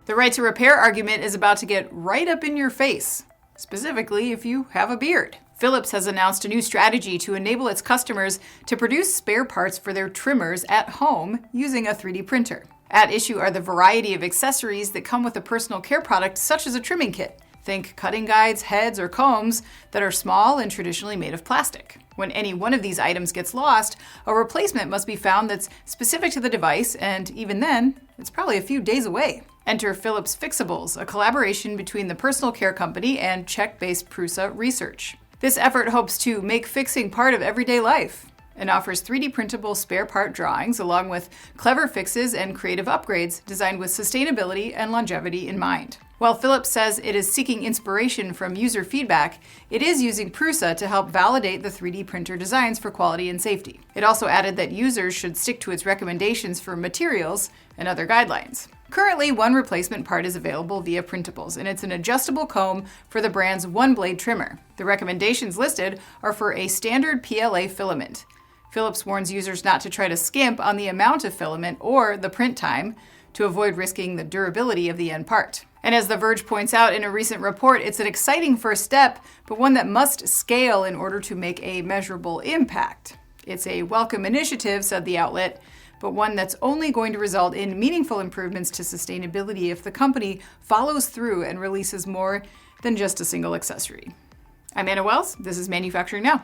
The right to repair argument is about to get right up in your face, specifically if you have a beard. Philips has announced a new strategy to enable its customers to produce spare parts for their trimmers at home using a 3D printer. At issue are the variety of accessories that come with a personal care product such as a trimming kit. Think cutting guides, heads, or combs that are small and traditionally made of plastic. When any one of these items gets lost, a replacement must be found that's specific to the device, and even then, it's probably a few days away. Enter Philips Fixables, a collaboration between the personal care company and Czech-based Prusa Research. This effort hopes to make fixing part of everyday life and offers 3D printable spare part drawings along with clever fixes and creative upgrades designed with sustainability and longevity in mind. While Philips says it is seeking inspiration from user feedback, it is using Prusa to help validate the 3D printer designs for quality and safety. It also added that users should stick to its recommendations for materials and other guidelines. Currently, one replacement part is available via Printables, and it's an adjustable comb for the brand's one-blade trimmer. The recommendations listed are for a standard PLA filament. Philips warns users not to try to skimp on the amount of filament or the print time to avoid risking the durability of the end part. And as The Verge points out in a recent report, it's an exciting first step, but one that must scale in order to make a measurable impact. It's a welcome initiative, said the outlet, but one that's only going to result in meaningful improvements to sustainability if the company follows through and releases more than just a single accessory. I'm Anna Wells. This is Manufacturing Now.